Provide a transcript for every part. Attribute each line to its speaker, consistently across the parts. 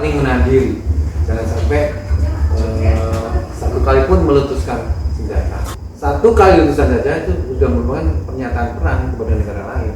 Speaker 1: saling menahan diri, jangan sampai satu kali pun meletuskan senjata. Satu kali letusan saja itu sudah merupakan pernyataan perang kepada negara lain.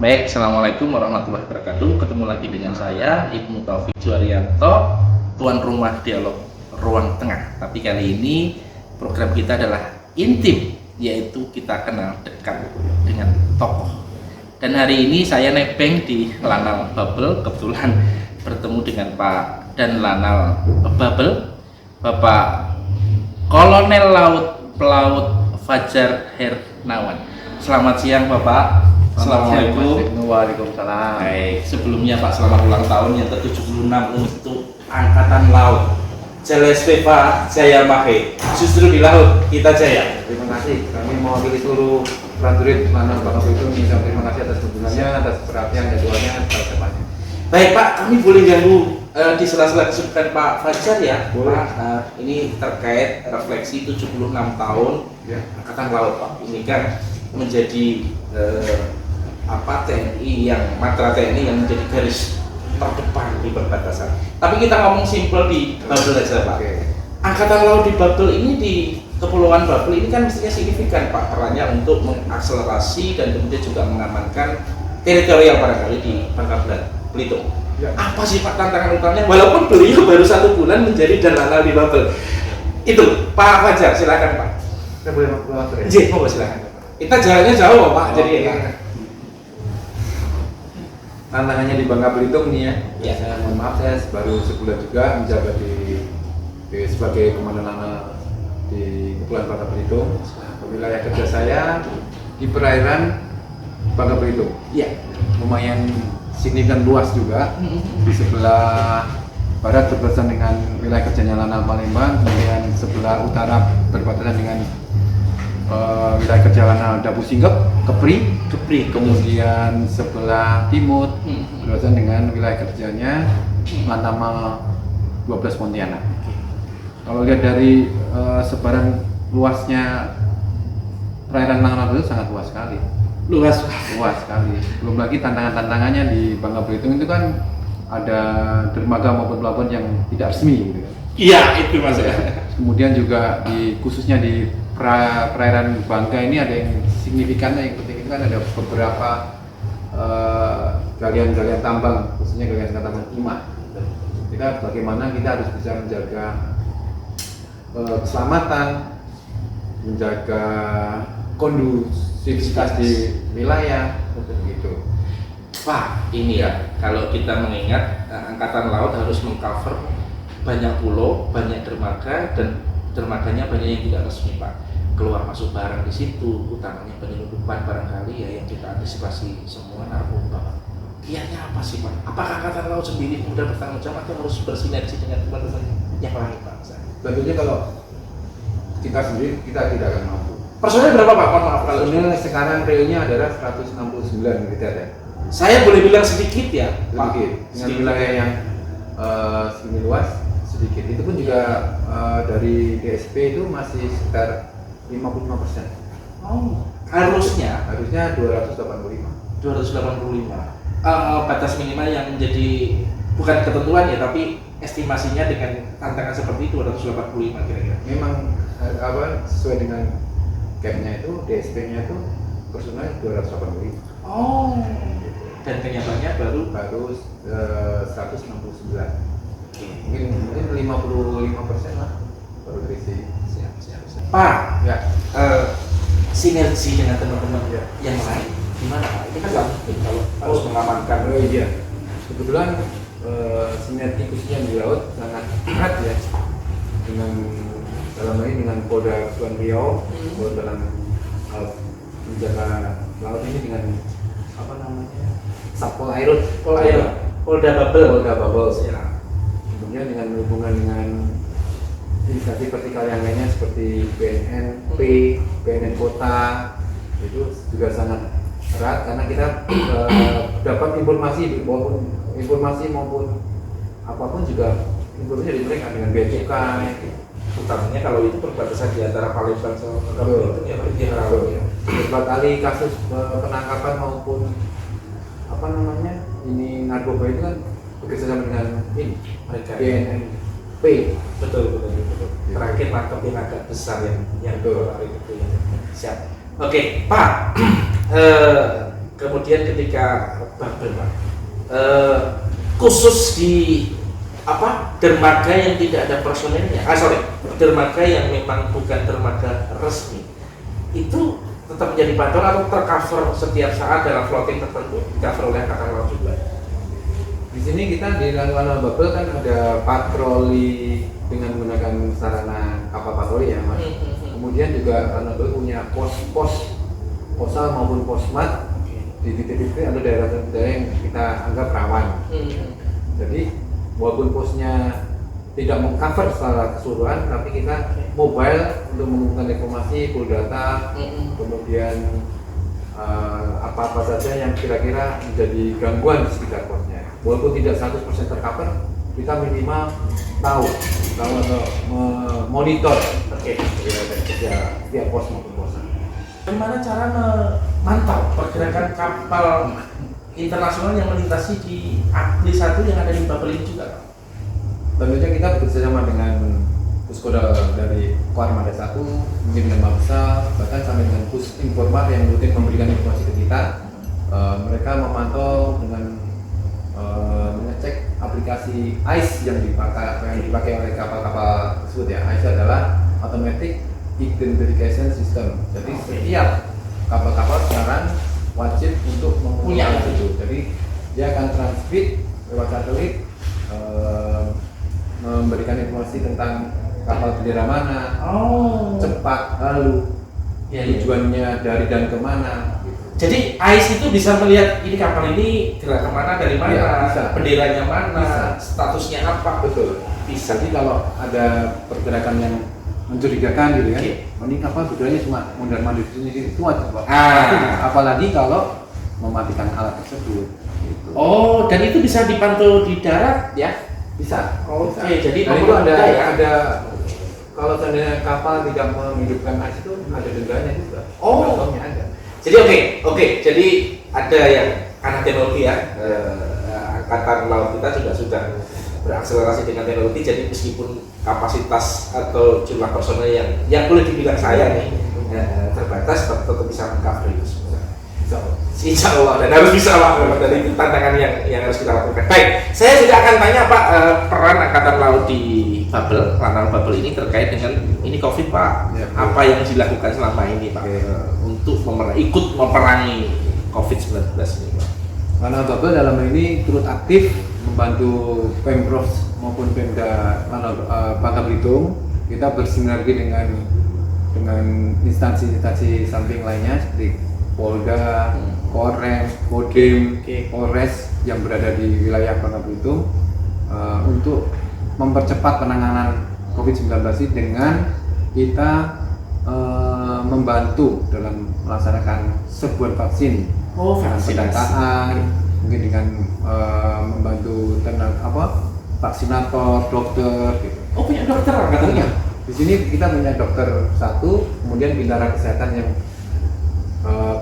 Speaker 2: Baik, Assalamualaikum warahmatullahi wabarakatuh. Ketemu lagi dengan saya, Ibnu Taufik Juarianto, tuan rumah dialog Ruang Tengah. Tapi kali ini program kita adalah intim, yaitu kita kenal dekat dengan tokoh. Dan hari ini saya nebeng di Lanal Babel, kebetulan bertemu dengan Pak dan Lanal Babel, Bapak Kolonel Pelaut Fajar Hernawan. Selamat siang Bapak. Assalamualaikum.
Speaker 1: Waalaikumsalam.
Speaker 2: Baik, sebelumnya Pak selamat ulang tahun yang ke-76 untuk Angkatan Laut. Jelas Pak Jaya Mahe. Justru di laut kita jaya.
Speaker 1: Terima kasih. Kami mewakili seluruh prajurit Lanal Bangka Belitung mengucapkan terima kasih atas dukungannya, atas perhatian dan doanya pada depannya.
Speaker 2: Baik Pak, kami boleh ganggu di sela-sela kesibukan Pak Fajar ya?
Speaker 1: Boleh.
Speaker 2: Pak, ini terkait refleksi 76 tahun
Speaker 1: Ya.
Speaker 2: Angkatan Laut Pak. Ini kan menjadi TNI yang matra TNI yang menjadi garis terdepan di perbatasan. Tapi kita ngomong simpel di Babel aja Pak.
Speaker 1: Oke.
Speaker 2: Angkatan Laut di Babel ini, di Kepulauan Babel ini kan mestinya signifikan Pak perannya untuk mengakselerasi dan kemudian juga mengamankan teritorial barangkali di Bangka Belitung.
Speaker 1: Ya.
Speaker 2: Apa sih Pak tantangan utamanya? Walaupun beliau baru 1 bulan menjadi dan lanal di Babel. Itu Pak Fajar, silakan Pak.
Speaker 1: Saya boleh mengatur ya?
Speaker 2: Monggo silakan. Kita jalannya jauh Pak, jadi
Speaker 1: Oke.
Speaker 2: enak.
Speaker 1: Tantangannya di Bangka Belitung nih ya.
Speaker 2: Ya.
Speaker 1: Saya mohon maaf, saya baru sebulan juga menjabat sebagai komandan Lanal di Kepulauan Bangka Belitung. Wilayah kerja saya di perairan Bangka Belitung.
Speaker 2: Iya.
Speaker 1: Lumayan signifikan luas juga. Di sebelah barat berbatasan dengan wilayah kerjanya Lanal Palembang, kemudian sebelah utara berbatasan dengan wilayah kerja Lanal Dabu Singgep, Kepri, kemudian sebelah timur berbatasan dengan wilayah kerjanya Lantamal 12 Pontianak. Kalau lihat dari sebaran luasnya perairan Lanal itu sangat luas sekali. Luas sekali. Belum lagi tantangannya di Bangka Belitung itu kan ada dermaga maupun pelabuhan yang tidak resmi gitu.
Speaker 2: Iya, itu Mas ya.
Speaker 1: Kemudian juga khususnya di perairan Bangka ini ada yang signifikan, yang penting itu kan ada beberapa galian-galian tambang, khususnya galian tambang timah. Kita bagaimana kita harus bisa menjaga keselamatan, menjaga kondusivitas di wilayah, gitu.
Speaker 2: Pak, ini ya, kalau kita mengingat Angkatan Laut harus mengcover banyak pulau, banyak dermaga, dan dermaganya banyak yang tidak resmi Pak. keluar masuk barang di situ, utamanya penyelundupan barangkali ya yang kita antisipasi semua narkoba. Kiatnya apa sih Pak? Apakah Angkatan Laut sendiri kemudian bertanggung jawab atau harus bersinergi dengan teman-teman yang lain Pak?
Speaker 1: Tentunya kalau kita sendiri kita tidak akan mampu.
Speaker 2: Personilnya berapa Pak? Mohon maaf kalau
Speaker 1: Personil sekarang realnya adalah 169 militer ya.
Speaker 2: saya boleh bilang sedikit ya Pak.
Speaker 1: Sedikit. Dengan wilayah yang semi luas sedikit. Itu pun juga dari DSP itu masih sekitar 55%.
Speaker 2: Oh, harusnya
Speaker 1: 285.
Speaker 2: 285. Batas minimal yang menjadi bukan ketentuan ya, tapi estimasinya dengan tantangan seperti itu 285 kira-kira.
Speaker 1: Memang sesuai dengan capnya itu, DSP-nya itu personal 285.
Speaker 2: Oh, dan kenyataannya baru
Speaker 1: 169. Mungkin 55% lah baru terisi.
Speaker 2: siap. Pak,
Speaker 1: Ya,
Speaker 2: sinergi dengan teman-teman
Speaker 1: Ya.
Speaker 2: yang lain gimana Pak? Ini kan nggak mungkin kalau harus mengamankan.
Speaker 1: iya. Kebetulan sinergi khususnya di laut sangat erat ya dengan dalam hal ini dengan Polda Kepulauan Riau, dalam hal menjaga laut ini dengan apa namanya Satpol Airut,
Speaker 2: Polda Babel.
Speaker 1: Ya. Kemudian dengan hubungan dengan instansi vertikal yang lainnya seperti BNN, BNN Kota itu juga sangat erat karena kita dapat informasi maupun apapun juga informasinya dari mereka dengan bea cukai.
Speaker 2: Utamanya kalau itu perbatasan di antara Palembang sama
Speaker 1: Betul.
Speaker 2: itu ya Pak, dia tahu ya.
Speaker 1: Berbagai kali kasus penangkapan maupun apa namanya ini narkoba itu kan bekerjasama dengan ini
Speaker 2: Mereka
Speaker 1: BNNP.
Speaker 2: betul. Terakhir nangkepin agak besar yang
Speaker 1: Betul.
Speaker 2: kemarin itu ya. Siap. Oke, Pak. Kemudian ketika Babel Pak, khusus di dermaga yang tidak ada personelnya, dermaga yang memang bukan dermaga resmi, itu tetap menjadi pantauan atau tercover setiap saat dalam floating tertentu, cover oleh Angkatan Laut juga.
Speaker 1: Di sini kita di Lanal Babel kan ada patroli dengan menggunakan sarana kapal patroli ya Mas. Kemudian juga Lanal Babel punya pos posal maupun posmat di titik-titik atau daerah-daerah yang kita anggap rawan. Jadi walaupun posnya tidak mengcover secara keseluruhan, tapi kita mobile untuk mengumpulkan informasi, full data, kemudian apa-apa saja yang kira-kira menjadi gangguan di sekitar posnya. Walaupun tidak 100% tercover, kita minimal tahu atau memonitor kerja tiap pos maupun pos.
Speaker 2: Bagaimana cara memantau pergerakan kapal internasional yang melintasi di APLI 1 yang ada di Babel ini juga?
Speaker 1: Tentunya kita bekerjasama dengan Puskoda dari Koarmada 1, mungkin dengan Mabsa, bahkan sampai dengan Pus Informat yang rutin memberikan informasi ke kita. Mereka memantau dengan mengecek aplikasi ICE yang dipakai oleh kapal-kapal tersebut ya. ICE adalah Automatic Identification System. Jadi setiap kapal-kapal sekarang wajib untuk mempunyai itu. Jadi dia akan transmit lewat satelit memberikan informasi tentang kapal bendera mana, cepat, lalu tujuannya dari dan kemana. Gitu.
Speaker 2: Jadi ICE itu bisa melihat ini kapal ini gerak kemana, dari mana,
Speaker 1: Ya, bisa.
Speaker 2: benderanya mana,
Speaker 1: Bisa.
Speaker 2: statusnya apa.
Speaker 1: Betul.
Speaker 2: Bisa.
Speaker 1: Jadi kalau ada pergerakan yang mencurigakan gitu kan,
Speaker 2: Oke.
Speaker 1: ini kapal benderanya cuma mondar-mandir di sini itu wajib. Apalagi kalau mematikan alat tersebut. Gitu.
Speaker 2: Oh, dan itu bisa dipantau di darat ya?
Speaker 1: Bisa.
Speaker 2: Oke,
Speaker 1: Bisa.
Speaker 2: jadi
Speaker 1: Dan itu
Speaker 2: ada
Speaker 1: ada kalau seandainya kapal tidak menghidupkan ICE itu ada dendanya juga.
Speaker 2: Oh.
Speaker 1: Contohnya ada.
Speaker 2: Jadi oke, jadi ada yang anak teknologi ya, Angkatan Laut kita sudah berakselerasi dengan teknologi. Jadi meskipun kapasitas atau jumlah personel yang boleh dibilang saya nih terbatas, tetap bisa meng-cover itu semua. Insya Allah, dan harus bisa Pak, memang dari itu tantangan yang harus kita lakukan. Baik, saya juga akan tanya Pak, peran Angkatan Laut di Babel, Lanal Babel ini terkait dengan ini COVID Pak.
Speaker 1: Ya,
Speaker 2: apa yang dilakukan selama ini Pak untuk ikut memerangi COVID-19 ini Pak?
Speaker 1: Lanal Babel dalam ini turut aktif membantu Pemprov maupun Pemda Bangka Belitung. Kita bersinergi dengan dengan instansi-instansi samping lainnya seperti Polda, Korem, Kodim, Polres yang berada di wilayah Bangka Belitung untuk mempercepat penanganan COVID-19 ini dengan kita membantu dalam melaksanakan sebuah vaksin. Pendataan, mungkin dengan membantu vaksinator, dokter gitu.
Speaker 2: Oh, punya dokter katanya?
Speaker 1: Di sini kita punya dokter satu, kemudian bintara kesehatan yang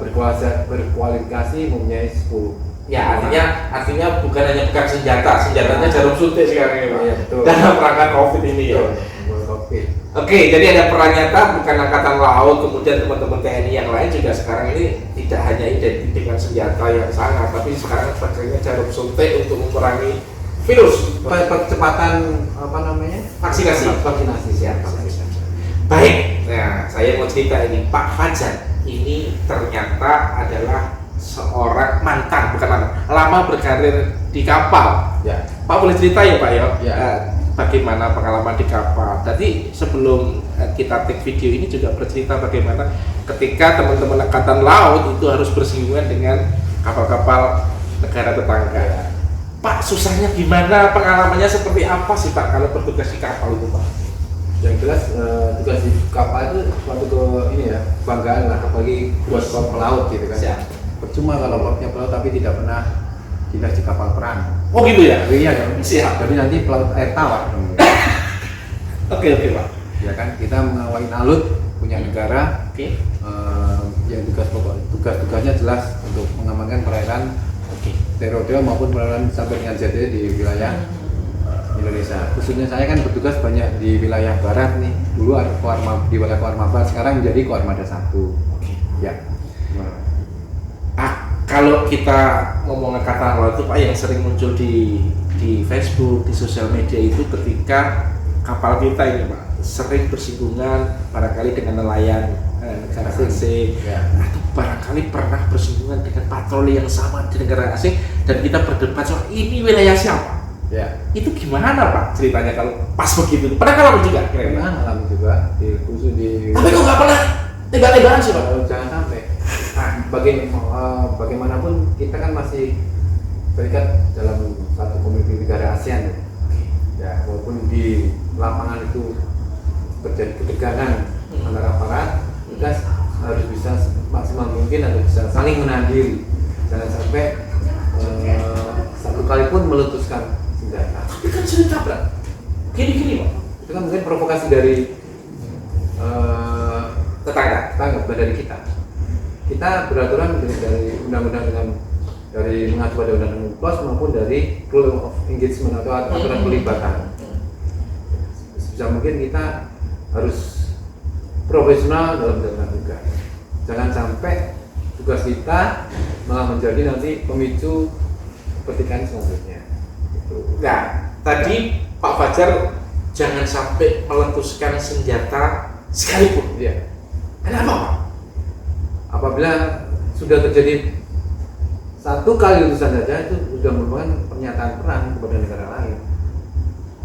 Speaker 1: berkualifikasi mempunyai 10.
Speaker 2: Ya, artinya bukan hanya pegang senjatanya jarum suntik sekarang ya, Pak.
Speaker 1: Iya, betul.
Speaker 2: Dalam rangka COVID ini ya.
Speaker 1: COVID.
Speaker 2: Oke, jadi ada peran nyata bukan angkatan laut, kemudian teman-teman TNI yang lain juga sekarang ini tidak hanya identik dengan senjata yang sangat, tapi sekarang pakainya jarum suntik untuk memerangi virus.
Speaker 1: Percepatan
Speaker 2: Vaksinasi.
Speaker 1: Siap.
Speaker 2: Baik, nah saya mau cerita ini, Pak Fajar ini ternyata adalah seorang lama berkarir di kapal.
Speaker 1: Ya.
Speaker 2: Pak boleh cerita ya Pak ya?
Speaker 1: Ya.
Speaker 2: Bagaimana pengalaman di kapal? Tadi sebelum kita take video ini juga bercerita bagaimana ketika teman-teman angkatan laut itu harus bersinggungan dengan kapal-kapal negara tetangga.
Speaker 1: Ya.
Speaker 2: Pak, susahnya gimana? Pengalamannya seperti apa sih Pak kalau bertugas di kapal itu Pak?
Speaker 1: Yang jelas tugas di kapal itu suatu kebanggaan lah, apalagi buat pelaut gitu kan.
Speaker 2: Siap.
Speaker 1: Percuma kalau punya pelaut tapi tidak pernah dinas di kapal perang.
Speaker 2: Oh gitu ya?
Speaker 1: Iya dong.
Speaker 2: Siap.
Speaker 1: Jadi nanti pelaut air tawar dong.
Speaker 2: Oke Pak.
Speaker 1: Ya kan, kita mengawal laut punya negara.
Speaker 2: Oke.
Speaker 1: Yang tugas-tugasnya jelas untuk mengamankan perairan teritorial maupun perairan sampai dengan ZT di wilayah Indonesia. Khususnya saya kan bertugas banyak di wilayah barat nih. Dulu ada di wilayah Koarmada, sekarang menjadi Koarmada 1.
Speaker 2: Oke.
Speaker 1: Ya.
Speaker 2: Kalau kita ngomong angkatan laut itu Pak yang sering muncul di Facebook, di sosial media itu ketika kapal kita ini Pak sering bersinggungan barangkali dengan nelayan negara asing,
Speaker 1: Ya.
Speaker 2: atau barangkali pernah bersinggungan dengan patroli yang sama di negara asing dan kita berdebat soal ini wilayah siapa.
Speaker 1: Ya.
Speaker 2: Itu gimana Pak ceritanya kalau pas begitu? Pernah ngalamin juga?
Speaker 1: Pernah ngalamin juga khusus di.
Speaker 2: Tapi kok nggak pernah tembak-tembakan sih Pak?
Speaker 1: Jangan sampai. Bagaimanapun kita kan masih terikat dalam satu komunitas negara ASEAN. Ya, walaupun di lapangan itu terjadi ketegangan antara aparat, kita harus bisa maksimal mungkin atau bisa saling menahan diri. Jangan sampai satu kali pun meletuskan senjata.
Speaker 2: Tapi kan sering tabrak. Gini Pak.
Speaker 1: Itu kan mungkin provokasi dari
Speaker 2: Tetangga.
Speaker 1: dari kita. Kita beraturan dari undang-undang dari mengacu pada undang-undang UNCLOS maupun dari Rule of Engagement atau aturan pelibatan. Sebisa mungkin kita harus profesional dalam menjalankan tugas. Jangan sampai tugas kita malah menjadi nanti pemicu pertikaian selanjutnya.
Speaker 2: Nah, tadi Pak Fajar jangan sampai meletuskan senjata sekalipun.
Speaker 1: Iya.
Speaker 2: Kenapa Pak?
Speaker 1: Apabila sudah terjadi satu kali letusan saja itu sudah merupakan pernyataan perang kepada negara lain,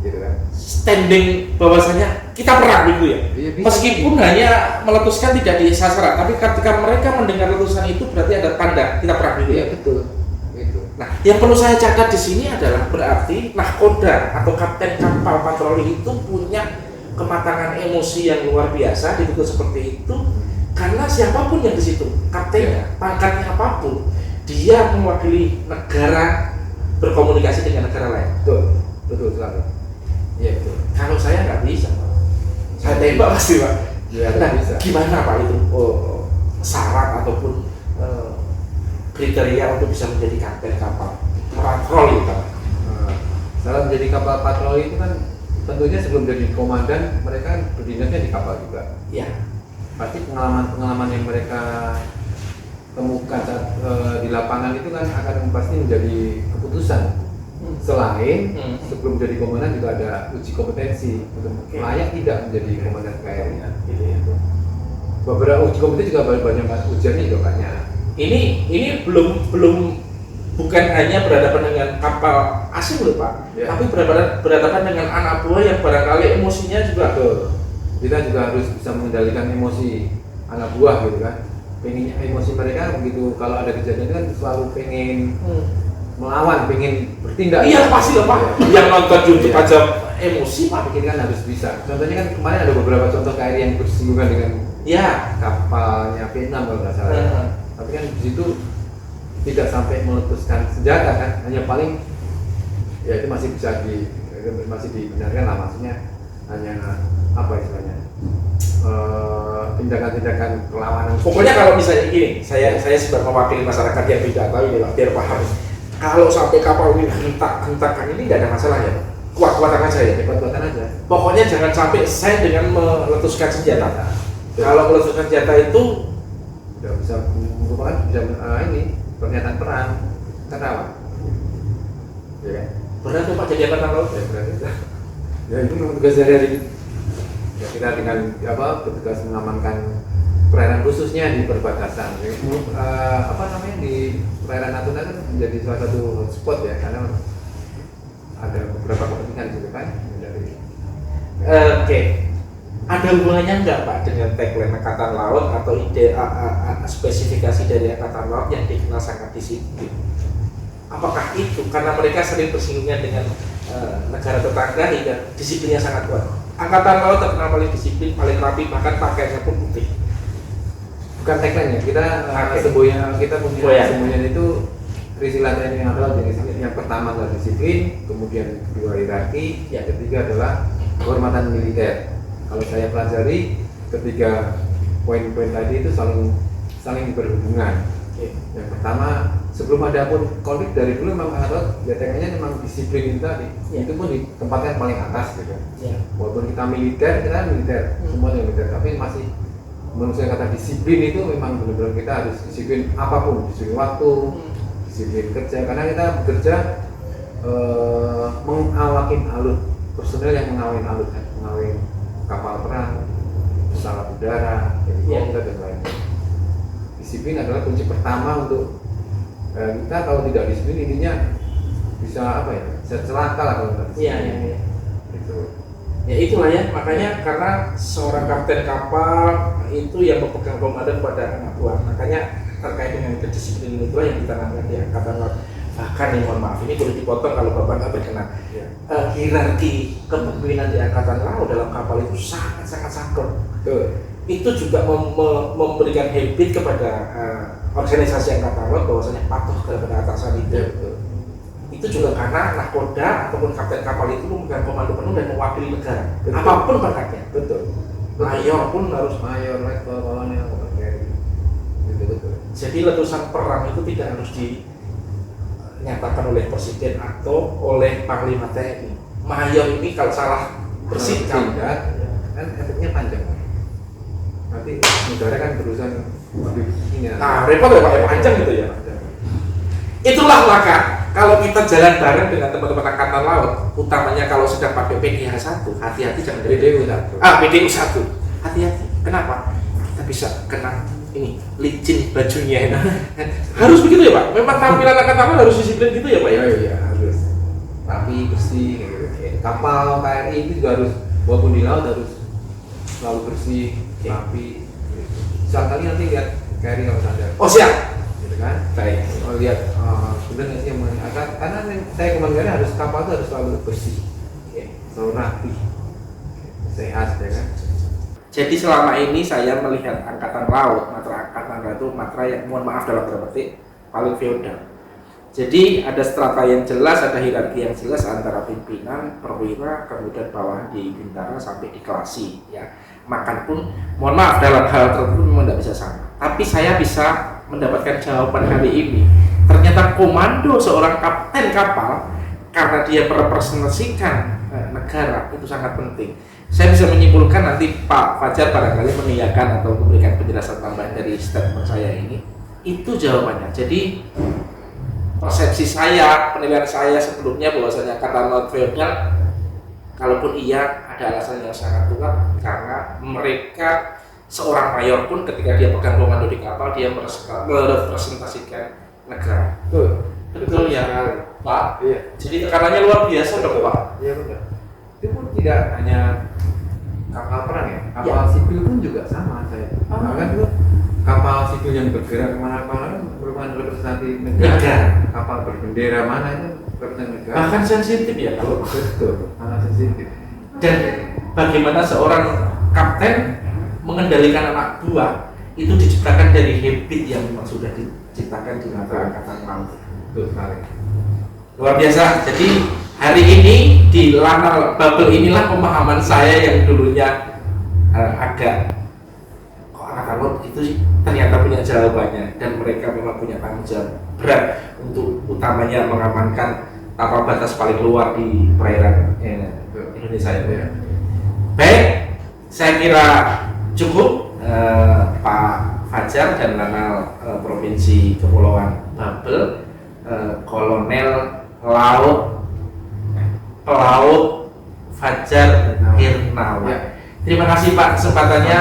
Speaker 1: gitu kan?
Speaker 2: Standing bahwasanya kita perang gitu ya.
Speaker 1: Iya, bisa.
Speaker 2: Meskipun hanya meletuskan tidak di sasaran, tapi ketika mereka mendengar letusan itu berarti ada tanda kita perang gitu ya.
Speaker 1: Iya, betul. Itu.
Speaker 2: Nah, yang perlu saya catat di sini adalah berarti nahkoda atau kapten kapal patroli itu punya kematangan emosi yang luar biasa dituntut seperti itu. Karena siapapun yang di situ, kaptennya, pangkatnya apapun, dia mewakili negara berkomunikasi dengan negara lain.
Speaker 1: Betul sekali. Iya betul.
Speaker 2: Kalau saya nggak bisa, Pak. Saya tembak pasti Pak.
Speaker 1: Iya
Speaker 2: Nah,
Speaker 1: bisa.
Speaker 2: gimana Pak itu syarat ataupun kriteria untuk bisa menjadi kapten kapal patroli Pak?
Speaker 1: Salah menjadi kapal patroli itu kan tentunya sebelum jadi komandan mereka berdinasnya di kapal juga.
Speaker 2: Iya.
Speaker 1: Pasti pengalaman yang mereka temukan saat di lapangan itu kan akan pasti menjadi keputusan. Selain sebelum jadi komandan juga ada uji kompetensi untuk layak tidak menjadi komandan KRI. Beberapa uji kompetensi juga banyak ujiannya juga banyak.
Speaker 2: Ini belum bukan hanya berhadapan dengan kapal asing loh Pak,
Speaker 1: Ya.
Speaker 2: tapi berhadapan dengan anak buah yang barangkali emosinya juga
Speaker 1: kita juga harus bisa mengendalikan emosi anak buah gitu kan. Pengennya emosi mereka begitu kalau ada kejadian kan selalu pengen melawan, pengen bertindak.
Speaker 2: Iya pasti lah Pak. Yang nonton YouTube
Speaker 1: Iya.
Speaker 2: aja emosi Pak.
Speaker 1: Tapi kita kan harus bisa. Contohnya kan kemarin ada beberapa contoh KRI yang bersinggungan dengan
Speaker 2: Ya.
Speaker 1: kapalnya Vietnam kalau nggak salah.
Speaker 2: Heeh.
Speaker 1: Tapi kan di situ tidak sampai meletuskan senjata kan, hanya paling ya itu masih bisa masih dibenarkan lah, maksudnya hanya apa istilahnya tindakan-tindakan perlawanan.
Speaker 2: Pokoknya kalau misalnya gini, saya sebagai mewakili masyarakat yang tidak tahu ini Pak, biar paham. Kalau sampai kapal ini hentak-hentakan ini tidak ada masalah ya Pak? Kuat-kuatan aja ya?
Speaker 1: Kuat-kuatan aja.
Speaker 2: Pokoknya jangan sampai saya dengan meletuskan senjata. Kalau meletuskan senjata itu
Speaker 1: Udah bisa merupakan bisa ini pernyataan perang, kan rawan. Ya kan?
Speaker 2: berat tuh Pak jadi angkatan laut.
Speaker 1: Ya berarti ya itu memang tugas sehari-hari. Ya kita dengan bertugas mengamankan perairan khususnya di perbatasan. Apa namanya di perairan Natuna kan menjadi salah satu hotspot ya, karena ada beberapa kepentingan gitu kan dari.
Speaker 2: Oke. Ada hubungannya nggak Pak dengan tagline Angkatan Laut atau ide spesifikasi dari Angkatan Laut yang dikenal sangat disiplin? Apakah itu karena mereka sering bersinggungan dengan negara tetangga hingga disiplinnya sangat kuat? Angkatan Laut terkenal paling disiplin, paling rapi, bahkan pakaiannya pun putih.
Speaker 1: Bukan tagline ya, kita kita punya semboyan itu Risilan TNI Angkatan Laut yang pertama adalah disiplin, kemudian kedua hierarki, yang ketiga adalah kehormatan militer. Kalau saya pelajari ketiga poin-poin tadi itu saling berhubungan. Yang pertama, sebelum ada pun konflik dari dulu memang Angkatan BTN-nya memang disiplin itu tadi. Itu pun ditempatkan paling atas gitu. Walaupun kita militer semuanya militer, tapi masih menurut saya kata disiplin itu memang benar-benar kita harus disiplin apapun, disiplin waktu, disiplin kerja, karena kita bekerja mengawakin alut, personel yang mengawin alut kan, mengawin kapal perang, pesawat udara, helikopter dan lain-lain. Disiplin adalah kunci pertama untuk kita. Kalau tidak disiplin intinya bisa apa ya? Bisa celaka lah kalau tidak disiplin.
Speaker 2: Iya.
Speaker 1: Itu.
Speaker 2: Ya itulah ya, makanya karena seorang kapten kapal itu yang memegang komandan pada anak buah. Makanya terkait dengan kedisiplinan itulah yang ditanamkan di Angkatan Laut. Bahkan nih, mohon maaf, ini boleh dipotong kalau Bapak nggak berkenan. Hierarki kepemimpinan di Angkatan Laut dalam kapal itu sangat-sangat saklek. Itu juga memberikan habit kepada organisasi Angkatan Laut bahwasanya patuh kepada atasan itu. Itu juga karena nahkoda ataupun kapten kapal itu memegang komando penuh dan mewakili negara. Apapun pangkatnya. Mayor pun harus
Speaker 1: mayor, letkol, kolonel, betul.
Speaker 2: Jadi letusan perang itu tidak harus dinyatakan oleh presiden atau oleh panglima TNI. Mayor ini kalau salah bersikap
Speaker 1: kan efeknya panjang. Nanti negara kan berurusan lebih ini.
Speaker 2: Nah, repot ya Pak, panjang gitu ya. Itulah maka kalau kita jalan bareng dengan teman-teman Angkatan Laut, utamanya kalau sedang pakai PDH 1, hati-hati jangan
Speaker 1: PDU 1.
Speaker 2: PDU 1. Hati-hati. Kenapa? Kita bisa kena ini licin bajunya. Harus begitu ya Pak? Memang tampilan Angkatan Laut harus disiplin gitu ya Pak ya?
Speaker 1: Iya, harus rapi, bersih gitu. Kapal KRI itu juga harus, walaupun di laut harus selalu bersih, rapi. Sekali nanti lihat KRI kalau sadar.
Speaker 2: Oh siap.
Speaker 1: Gitu kan?
Speaker 2: Baik.
Speaker 1: Kalau lihat benar nggak sih yang karena saya komandannya harus kapal itu harus selalu bersih, selalu rapi, sehat ya kan.
Speaker 2: Jadi selama ini saya melihat Angkatan Laut, matra Angkatan Laut itu matra yang, mohon maaf dalam tanda petik, paling feodal. Jadi ada strata yang jelas, ada hierarki yang jelas antara pimpinan, perwira, kemudian bawah di bintara sampai di klasi. Ya, makan pun, mohon maaf dalam hal tertentu memang tidak bisa sama. Tapi saya bisa mendapatkan jawaban kali ini. Ternyata komando seorang kapten kapal karena dia merepresentasikan negara itu sangat penting. Saya bisa menyimpulkan nanti Pak Fajar barangkali mengiyakan atau memberikan penjelasan tambahan dari statement saya ini. Itu jawabannya. Jadi persepsi saya, penilaian saya sebelumnya bahwasanya Angkatan Laut feodal, kalaupun iya ada alasan yang sangat kuat karena mereka seorang mayor pun ketika dia pegang komando di kapal dia merepresentasikan negara. Betul ya Pak.
Speaker 1: Iya.
Speaker 2: Jadi tekanannya luar biasa dong Pak.
Speaker 1: Iya benar. Itu pun tidak hanya kapal perang ya. Kapal sipil pun juga sama saya. Bahkan dulu kapal sipil yang bergerak kemana-mana merupakan representasi negara. Kapal berbendera mana itu representasi negara.
Speaker 2: Bahkan sensitif ya kalau
Speaker 1: Betul, sangat sensitif.
Speaker 2: dan bagaimana seorang kapten mengendalikan anak buah itu diciptakan dari habit yang memang sudah diciptakan di mata angkatan laut.
Speaker 1: Betul sekali.
Speaker 2: Luar biasa. Jadi hari ini di Lanal Bubble inilah pemahaman saya yang dulunya agak kok angkatan laut itu sih ternyata punya jawabannya, dan mereka memang punya tanggung jawab berat untuk utamanya mengamankan tapal batas paling luar di perairan Indonesia ya. Baik, saya kira cukup Pak Fajar dan Lanal Provinsi Kepulauan Babel, Kolonel Pelaut Fajar Hirnawan.
Speaker 1: Ya.
Speaker 2: Terima kasih Pak kesempatannya.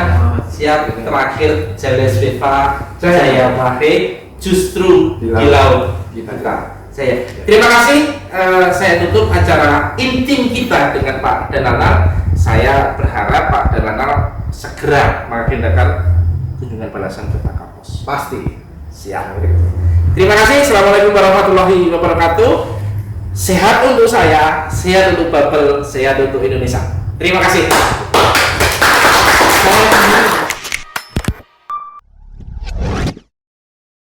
Speaker 2: Siap, terakhir Jales Veva saya Mahe justru di laut kita. Saya terima kasih. Saya tutup acara intim kita dengan Pak Dananal. Saya berharap Pak Dananal segera mengagendakan kunjungan balasan ke Pak Kapos.
Speaker 1: Pasti.
Speaker 2: Siap. Terima kasih. Assalamualaikum warahmatullahi wabarakatuh. Sehat untuk saya, sehat untuk Babel, sehat untuk Indonesia. Terima kasih.